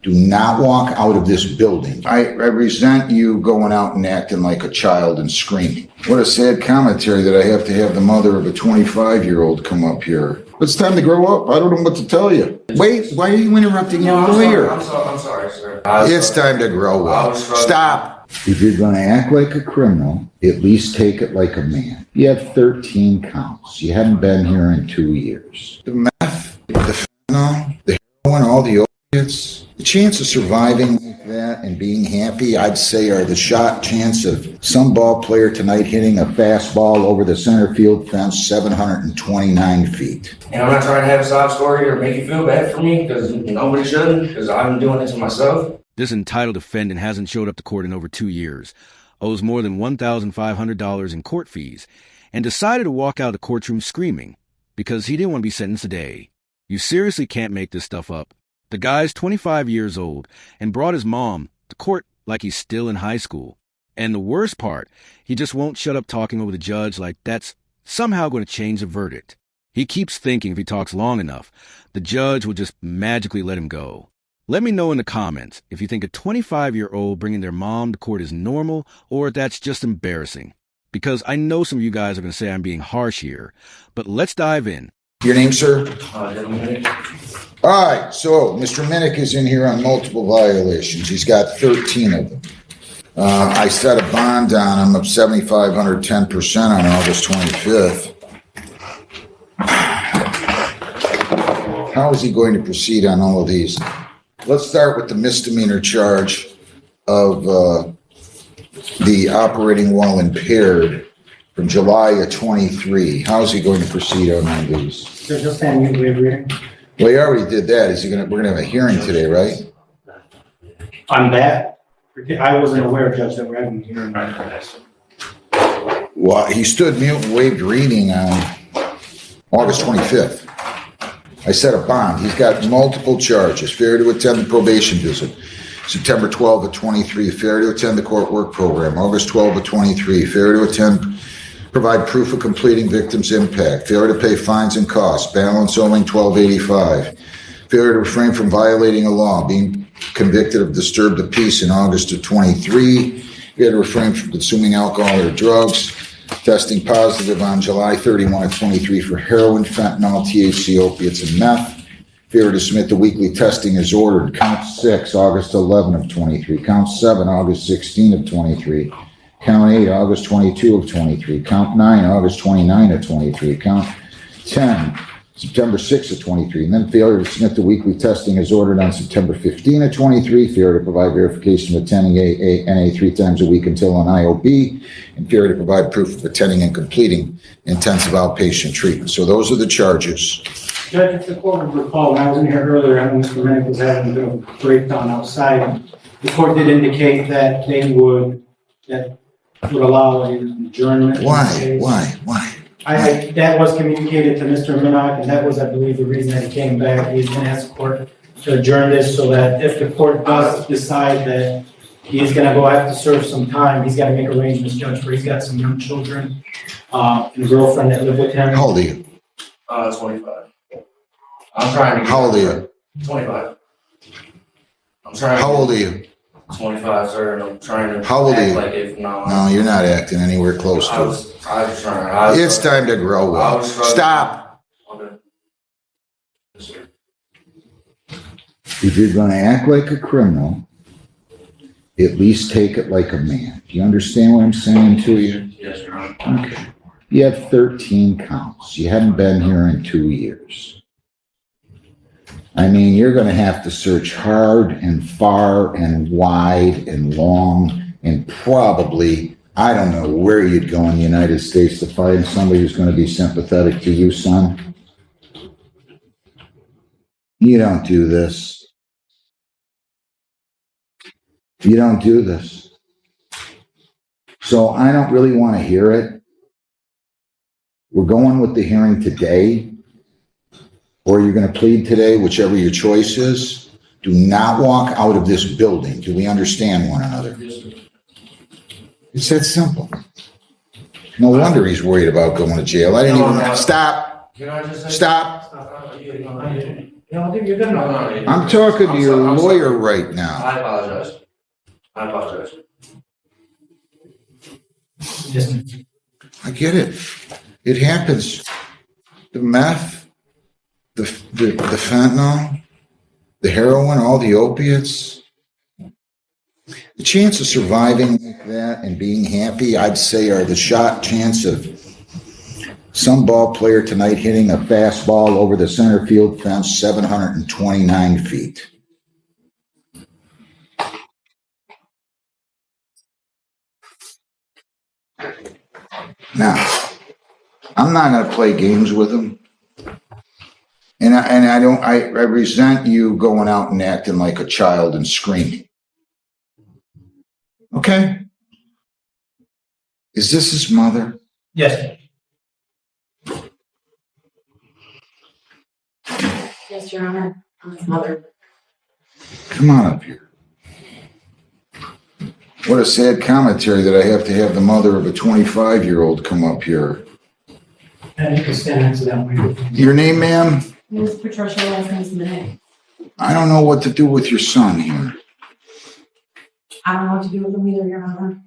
Do not walk out of this building. I resent you going out and acting like a child and screaming. What a sad commentary that I have to have the mother of a 25-year-old come up here. It's time to grow up. I don't know what to tell you. Wait, why are you interrupting your lawyer? I'm sorry, sir. It's time to grow up. Stop. If you're going to act like a criminal, at least take it like a man. You have 13 counts. You haven't been here in 2 years. The meth, the fentanyl, the heroin, all the opiates. The chance of surviving like that and being happy, I'd say, are the shot chance of some ball player tonight hitting a fastball over the center field fence 729 feet. And I'm not trying to have a sob story or make you feel bad for me, because nobody should, because I'm doing it to myself. This entitled defendant hasn't showed up to court in over 2 years, owes more than $1,500 in court fees, and decided to walk out of the courtroom screaming because he didn't want to be sentenced today. You seriously can't make this stuff up. The guy's 25 years old and brought his mom to court like he's still in high school. And the worst part, he just won't shut up talking over the judge like that's somehow going to change the verdict. He keeps thinking if he talks long enough, the judge will just magically let him go. Let me know in the comments if you think a 25-year-old bringing their mom to court is normal or if that's just embarrassing. Because I know some of you guys are going to say I'm being harsh here, but let's dive in. Your name, sir? All right, so Mr. Minnick is in here on multiple violations. He's got 13 of them. I set a bond on him of $7,500, 10% on August 25th. How is he going to proceed on all of these? Let's start with the misdemeanor charge of the operating while impaired from July of 23. How is he going to proceed on all of these? Judge, you'll stand mute, waive reading. Well, he already did that. We're gonna have a hearing today, right? On that, I wasn't aware, Judge, that we're having a hearing right for this. Well, he stood mute and waived reading on August 25th. I set a bond. He's got multiple charges. Failure to attend the probation visit. September 12 of 23. Failure to attend the court work program. August 12 of 23. Failure to provide proof of completing victim's impact. Failure to pay fines and costs. Balance owing $12.85. Failure to refrain from violating a law. Being convicted of disturbed the peace in August of 23. Failure to refrain from consuming alcohol or drugs. Testing positive on July 31 of 23 for heroin, fentanyl, THC, opiates, and meth. Failure to submit the weekly testing as ordered. Count 6, August 11 of 23. Count 7, August 16 of 23. Count 8, August 22 of 23. Count 9, August 29 of 23. Count 10, September 6 of 23. And then failure to submit the weekly testing as ordered on September 15 of 23. Failure to provide verification of attending NA 3 times a week until an IOB. And failure to provide proof of attending and completing intensive outpatient treatment. So those are the charges. Judge, if the court would recall, when I was in here earlier, and Mr. Minnick was having a bit of a breakdown outside, the court did indicate that they would allow an adjournment. Why? That was communicated to Mr. Minnick, and that was, I believe, the reason that he came back. He's going to ask the court to adjourn this so that if the court does decide that he's going to go have to serve some time, he's got to make arrangements, Judge, where he's got some young children and a girlfriend that live with him. How old are you? 25. I'm trying to. How old are you? 25. I'm trying. How old are you? 25, sir, and I'm trying to. How old are you? Like if not. No, you're not acting anywhere close to it. I was trying. It's time to grow up. Stop. Okay. Yes, sir. If you're going to act like a criminal, at least take it like a man. Do you understand what I'm saying to you? Yes, sir. Okay. You have 13 counts. You haven't been here in 2 years. I mean, you're going to have to search hard and far and wide and long and probably, I don't know where you'd go in the United States to find somebody who's going to be sympathetic to you, son. You don't do this. You don't do this. So I don't really want to hear it. We're going with the hearing today. Or you're going to plead today, whichever your choice is. Do not walk out of this building. Do we understand one another? It's that simple. No wonder he's worried about going to jail. I didn't even... Stop. Can I just say? Stop. No, you're good enough. I'm talking to your I'm lawyer sorry. right now. I apologize. I apologize. Yes, I get it. It happens. The meth, the fentanyl, the heroin, all the opiates. The chance of surviving like that and being happy, I'd say, are the shot chance of some ball player tonight hitting a fastball over the center field fence 729 feet. Now, I'm not going to play games with him. And I resent you going out and acting like a child and screaming. Okay? Is this his mother? yes. Yes, Your Honor. I'm his mother. Come on up here. What a sad commentary that I have to have the mother of a 25-year-old come up here. And you can stand next to that way. Your name, ma'am? Miss Patricia, last name's Minette. I don't know what to do with your son here. I don't know what to do with him either, Your Honor.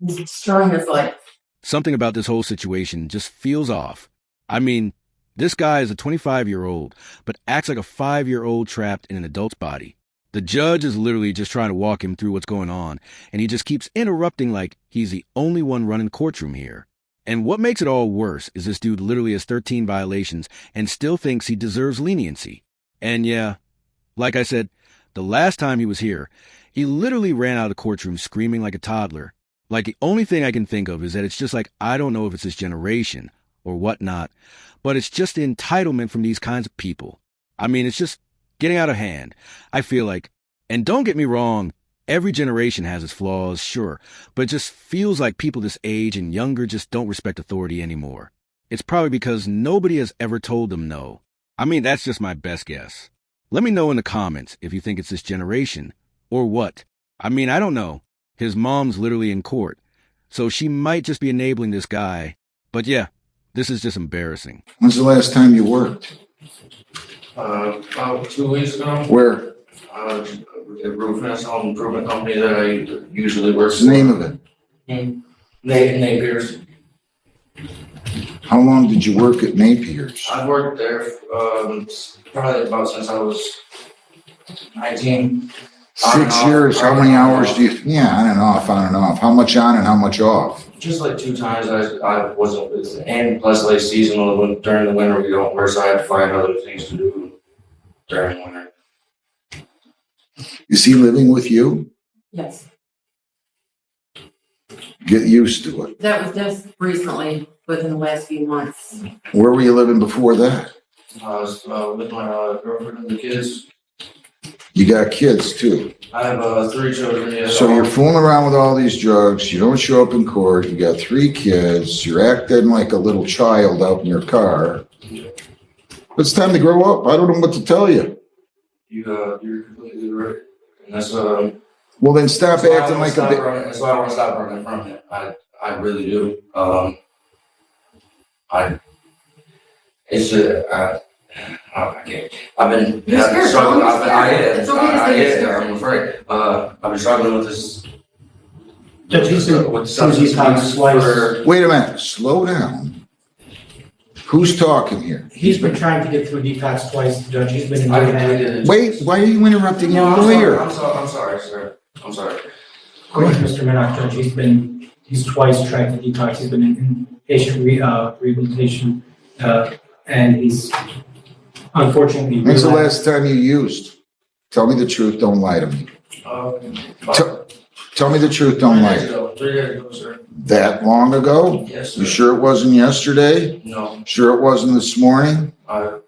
He's destroying his life. Something about this whole situation just feels off. I mean, this guy is a 25-year-old, but acts like a 5-year-old trapped in an adult's body. The judge is literally just trying to walk him through what's going on, and he just keeps interrupting like he's the only one running Courtroom here. And what makes it all worse is this dude literally has 13 violations and still thinks he deserves leniency. And yeah, like I said, the last time he was here, he literally ran out of the courtroom screaming like a toddler. Like, the only thing I can think of is that it's just like, I don't know if it's this generation or whatnot, but it's just the entitlement from these kinds of people. I mean, it's just getting out of hand, I feel like. And don't get me wrong, every generation has its flaws, sure, but it just feels like people this age and younger just don't respect authority anymore. It's probably because nobody has ever told them no. I mean, that's just my best guess. Let me know in the comments if you think it's this generation or what. I mean, I don't know. His mom's literally in court, so she might just be enabling this guy. But yeah, this is just embarrassing. When's the last time you worked? About 2 weeks ago. Where? The roofing home improvement company that I usually work What's the name of it? Napier's. How long did you work at Napier's? I've worked there probably about since I was 19. 6 years. How many hours do you? Yeah, on and off, on and off. How much on and how much off? Just like 2 times I wasn't, and plus like seasonal, during the winter we don't work, so I had to find other things to do during winter. Is he living with you? Yes. Get used to it. That was just recently, within the last few months. Where were you living before that? I was with my girlfriend and the kids. You got kids too. I have 3 children. Yeah. So you're fooling around with all these drugs. You don't show up in court. You got 3 kids. You're acting like a little child out in your car. It's time to grow up. I don't know what to tell you. You're completely right. And that's Well, then stop acting like a bit. That's why I want to stop running from it. I really do. It's just, I can't. I've been You're scared, struggling. Tom. You're It's scared. I'm afraid. I've been struggling with this. Judge, he's been with substance abuse twice. for. Wait a minute. Slow down. Who's talking here? He's been trying to get through detox twice, Judge. He's been in I rehab. completed it. Wait, why are you interrupting No, your I'm sorry. lawyer? I'm sorry, sir. I'm sorry. According to Mr. Minnock, Judge, he's twice tried to detox. He's been in patient rehabilitation, and he's unfortunately. When's the last time you used? Tell me the truth. Don't lie to me. Tell me the truth. Don't lie. 3 days ago, sir. That long ago? Yes, sir. You sure it wasn't yesterday? No, Sure it wasn't this morning? I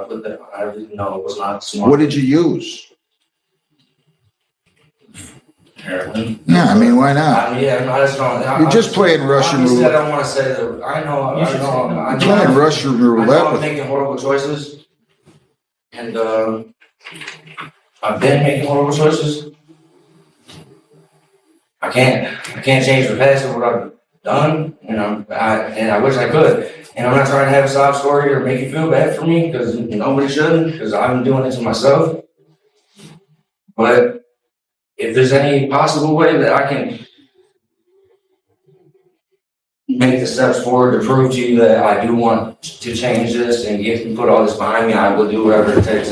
put that, I didn't know it was not smart. What did you use? Heroin. Yeah, I mean, why not? Yeah, I just don't. You're just playing Russian Obviously, I roulette. don't want to say that. I know. You should say no. I You're know. playing Russian I know roulette I'm with. making horrible choices, and I've been making horrible choices. I can't change the past of what I've done, and I wish I could. And I'm not trying to have a sob story or make you feel bad for me, because nobody should, because I'm doing it to myself. But if there's any possible way that I can make the steps forward to prove to you that I do want to change this and put all this behind me, I will do whatever it takes.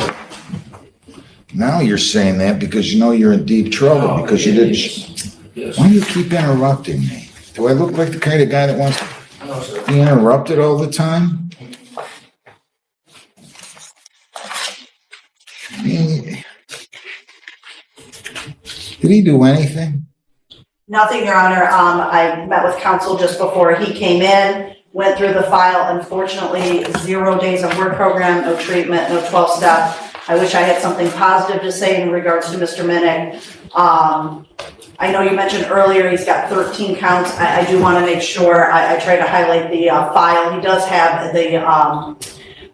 Now you're saying that because you know you're in deep trouble because you didn't. Yes. Why do you keep interrupting me? Do I look like the kind of guy that wants to No, sir. be interrupted all the time? I mean, did he do anything? Nothing, Your Honor. I met with counsel just before he came in, went through the file. Unfortunately, 0 days of work program, no treatment, no 12-step. I wish I had something positive to say in regards to Mr. Minnick. I know you mentioned earlier he's got 13 counts. I do want to make sure I try to highlight the file. He does have the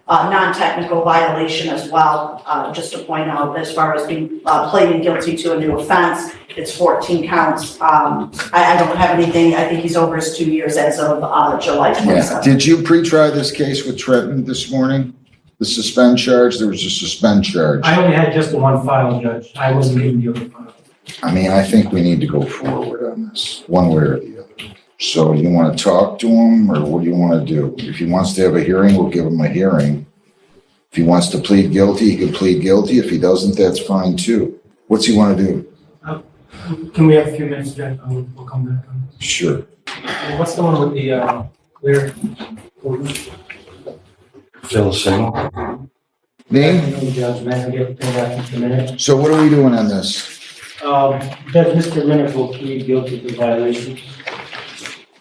non-technical violation as well, just to point out as far as being pleading guilty to a new offense. It's 14 counts. I don't have anything. I think he's over his 2 years as of July 27th. Yeah. Did you pre-try this case with Trenton this morning? The suspend charge? There was a suspend charge. I only had just the one file, Judge. I wasn't given the other file. I mean, I think we need to go forward on this, one way or the other. So you want to talk to him, or what do you want to do? If he wants to have a hearing, we'll give him a hearing. If he wants to plead guilty, he can plead guilty. If he doesn't, that's fine too. What's he want to do? Can we have a few minutes, Judge? We'll come back on. Sure. What's the one with the clear? Phil Single. Name? Judge, may I get back in a minute? So what are we doing on this? Judge, Mr. Minnick will plead guilty to violation.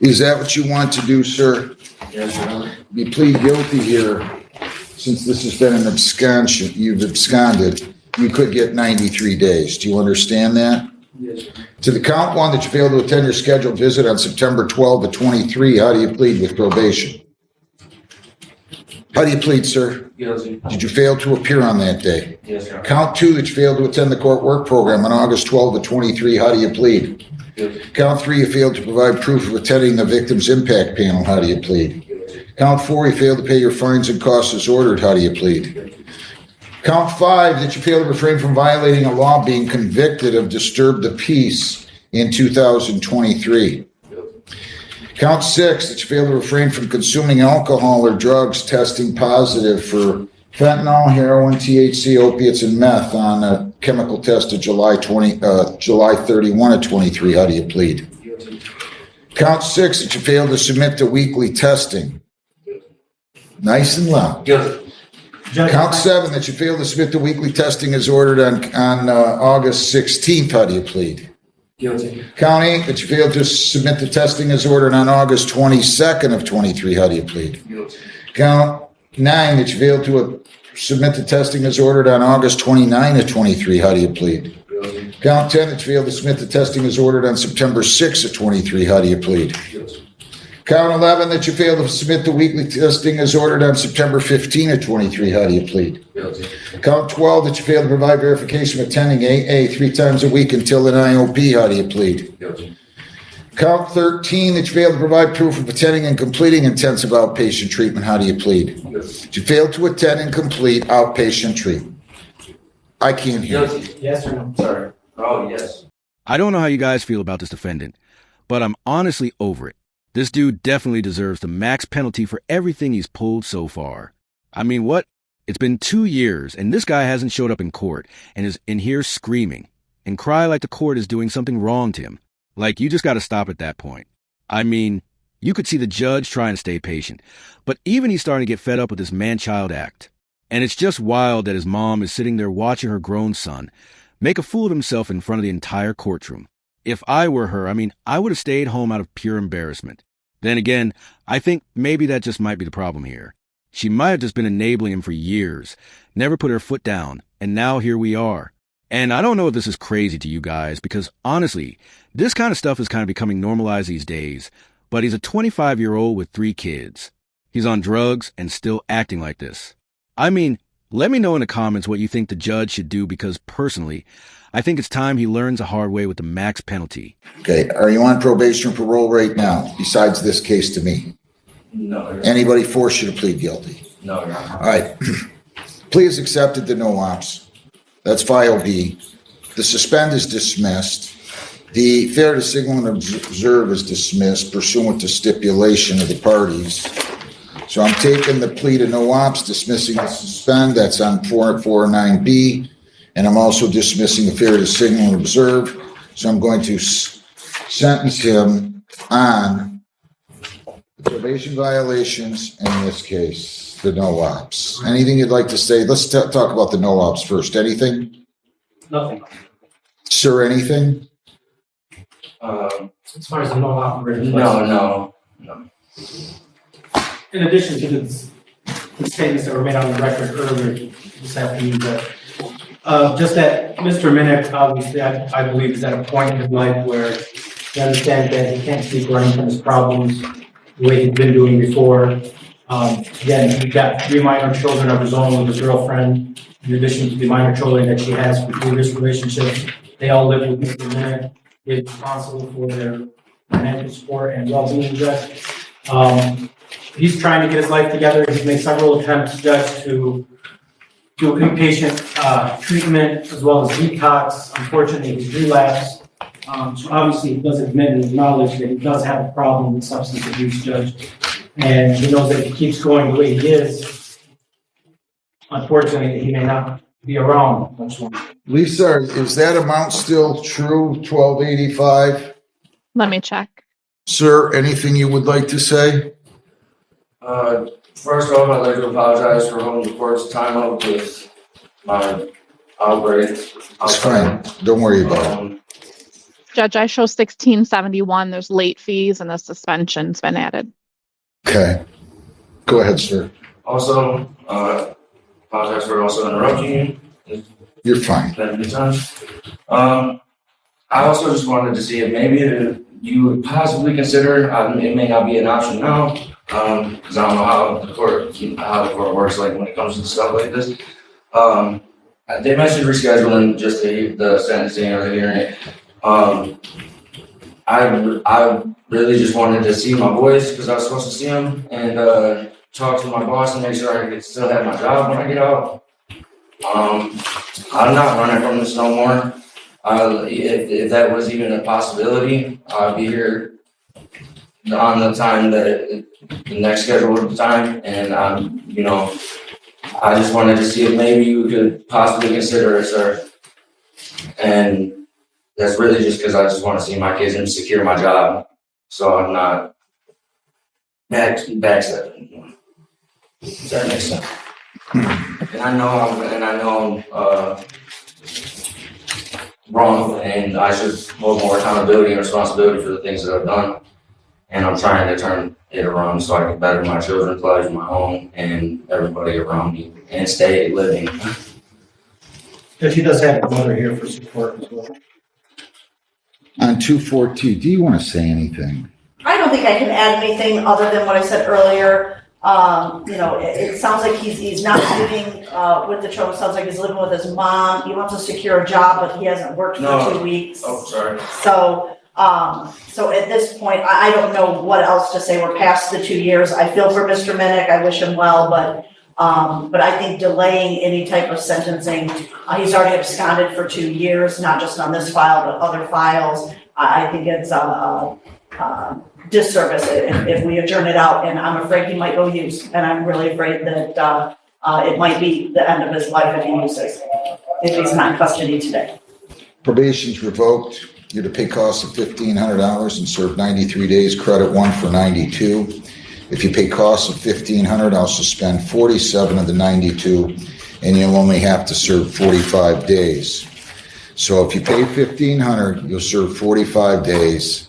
Is that what you want to do, sir? Yes, Your Honor. You plead guilty here, since this has been an absconsion, you've absconded, you could get 93 days. Do you understand that? Yes. To the count one that you failed to attend your scheduled visit on September 12 of 23, how do you plead with probation? How do you plead, sir? Guilty. Did you fail to appear on that day? Yes, Your Honor. Count two that you failed to attend the court work program on August 12 of 23, how do you plead? Guilty. Count three, you failed to provide proof of attending the victim's impact panel, how do you plead? Guilty. Count four, you failed to pay your fines and costs as ordered, how do you plead? Count five, that you failed to refrain from violating a law, being convicted of disturbed the peace in 2023. Count six, that you failed to refrain from consuming alcohol or drugs testing positive for fentanyl, heroin, THC, opiates, and meth on a chemical test of July 31 of 23. How do you plead? Guilty. Count six, that you failed to submit to weekly testing. Nice and loud. Guilty. Judge, Count seven, that you failed to submit to weekly testing as ordered on August 16th. How do you plead? Guilty. Count eight, that you failed to submit to testing as ordered on August 22nd of 23. How do you plead? Guilty. Count nine, that you failed to submit to testing as ordered on August 29 of 23. How do you plead? Guilty. Count 10, that you failed to submit to testing as ordered on September 6 of 23. How do you plead? Guilty. Count 11, that you failed to submit to weekly testing as ordered on September 15 of 23. How do you plead? Guilty. Count 12, that you failed to provide verification of attending AA 3 times a week until an IOP. How do you plead? Guilty. Count 13, that you failed to provide proof of attending and completing intensive outpatient treatment. How do you plead? Guilty. That you failed to attend and complete outpatient treatment. I can't hear. Guilty. yes or no? Sorry. Oh, yes. I don't know how you guys feel about this defendant, but I'm honestly over it. This dude definitely deserves the max penalty for everything he's pulled so far. I mean, what? It's been 2 years, and this guy hasn't showed up in court and is in here screaming and cry like the court is doing something wrong to him. Like, you just got to stop at that point. I mean, you could see the judge trying to stay patient, but even he's starting to get fed up with this man-child act. And it's just wild that his mom is sitting there watching her grown son make a fool of himself in front of the entire courtroom. If I were her, I would have stayed home out of pure embarrassment. Then again, I think maybe that just might be the problem here. She might have just been enabling him for years, never put her foot down, and now here we are. And I don't know if this is crazy to you guys, because honestly, this kind of stuff is kind of becoming normalized these days, but he's a 25-year-old with 3 kids. He's on drugs and still acting like this. I mean, let me know in the comments what you think the judge should do, because personally, I think it's time he learns the hard way with the max penalty. Okay, are you on probation or parole right now, besides this case to me? No, Your Honor. Anybody force you to plead guilty? No, Your Honor. All right. Plea is accepted to no ops. That's file B. The suspend is dismissed. The fair to signal and observe is dismissed pursuant to stipulation of the parties. So I'm taking the plea to no ops, dismissing the suspend. That's on 449B. And I'm also dismissing the fair to signal and observe. So I'm going to sentence him on probation violations, in this case, the no ops. Anything you'd like to say? Let's talk about the no ops first. Anything? Nothing. Sir, anything? As far as the no operating. No. In addition to the statements that were made on the record earlier this afternoon, just that Mr. Minnick, obviously, I believe is at a point in his life where he understands that he can't keep running from his problems the way he's been doing before. Again, he's got 3 minor children of his own with his girlfriend, in addition to the minor children that she has from previous relationships. They all live with Mr. Minnick. He's responsible for their financial support and well-being, Judge. He's trying to get his life together. He's made several attempts, Judge, to do inpatient treatment as well as detox. Unfortunately, he's relapsed. So obviously, he does admit and acknowledge that he does have a problem with substance abuse, Judge. And he knows that if he keeps going the way he is, unfortunately, he may not be around much longer. Lisa, is that amount still true, 1285? Let me check. Sir, anything you would like to say? First off, I'd like to apologize for holding the court's time up with my outbreak. It's fine. Don't worry about it. Judge, I show 1671. There's late fees and the suspension's been added. Okay. Go ahead, sir. Also, apologize for also interrupting you. You're fine. Plenty of times. I also just wanted to see if maybe you would possibly consider, it may not be an option now, because I don't know how the court works like when it comes to stuff like this. They mentioned rescheduling just the sentencing or the hearing. I really just wanted to see my boys because I was supposed to see them and talk to my boss and make sure I could still have my job when I get out. I'm not running from this no more. If that was even a possibility, I'd be here on the time that the next scheduled time, and I just wanted to see if maybe you could possibly consider it, sir. And that's really just because I just want to see my kids and secure my job, so I'm not backstepping. Does that make sense? And I know I'm wrong, and I should hold more accountability and responsibility for the things that I've done. And I'm trying to turn it around so I can better my children's lives, my own, and everybody around me, and stay living. But she does have a mother here for support as well. On 242, do you want to say anything? I don't think I can add anything other than what I said earlier. It sounds like he's not living with the children. Sounds like he's living with his mom. He wants to secure a job, but he hasn't worked for 2 weeks. Oh, sorry. So at this point, I don't know what else to say. We're past the 2 years. I feel for Mr. Minnick. I wish him well, but I think delaying any type of sentencing, he's already absconded for 2 years, not just on this file, but other files. I think it's a disservice if we adjourn it out, and I'm afraid he might go use, and I'm really afraid that it might be the end of his life if he uses, if he's not in custody today. Probation's revoked. You're to pay costs of $1,500 and serve 93 days, credit 1 for 92. If you pay costs of $1,500, I'll suspend 47 of the 92, and you'll only have to serve 45 days. So if you pay $1,500, you'll serve 45 days.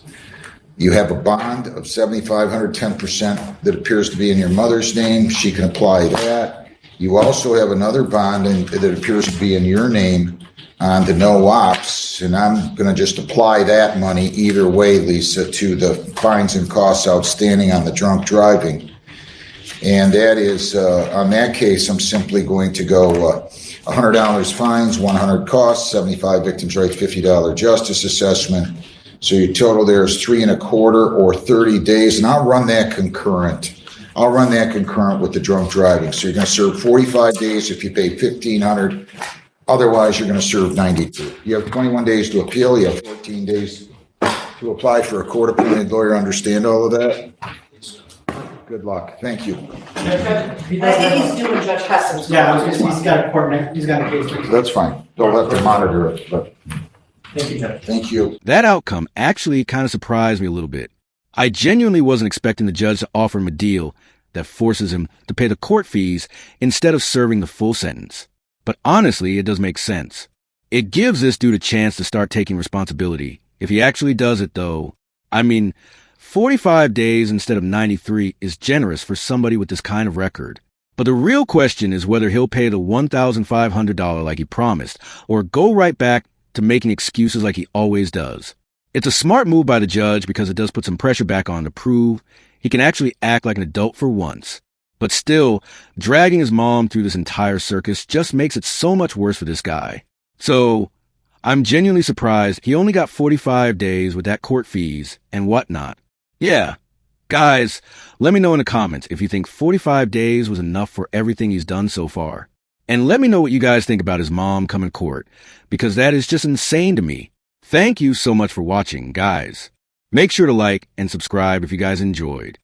You have a bond of $7,500, 10% that appears to be in your mother's name. She can apply that. You also have another bond that appears to be in your name on the no ops, and I'm going to just apply that money either way, Lisa, to the fines and costs outstanding on the drunk driving. And that is, on that case, I'm simply going to go $100 fines, $100 costs, $75 victims' rights, $50 justice assessment. So your total there is 3 1/4 or 30 days, and I'll run that concurrent I'll run that concurrent with the drunk driving. So you're gonna serve 45 days if you pay 1,500. Otherwise, you're gonna serve 92. You have 21 days to appeal. You have 14 days to apply for a court-appointed lawyer. Understand all of that? Good luck. Thank you. I think he's doing Judge Hessen's. Yeah, he's got a court next, he's got a case next. That's fine. They'll have to monitor it, but Thank you, Judge. thank you. That outcome actually kind of surprised me a little bit. I genuinely wasn't expecting the judge to offer him a deal that forces him to pay the court fees instead of serving the full sentence. But honestly, it does make sense. It gives this dude a chance to start taking responsibility. If he actually does it, though, I mean, 45 days instead of 93 is generous for somebody with this kind of record. But the real question is whether he'll pay the $1,500 like he promised, or go right back to making excuses like he always does. It's a smart move by the judge because it does put some pressure back on to prove he can actually act like an adult for once. But still, dragging his mom through this entire circus just makes it so much worse for this guy. So, I'm genuinely surprised he only got 45 days with that court fees and whatnot. Yeah. Guys, let me know in the comments if you think 45 days was enough for everything he's done so far. And let me know what you guys think about his mom coming to court, because that is just insane to me. Thank you so much for watching, guys. Make sure to like and subscribe if you guys enjoyed.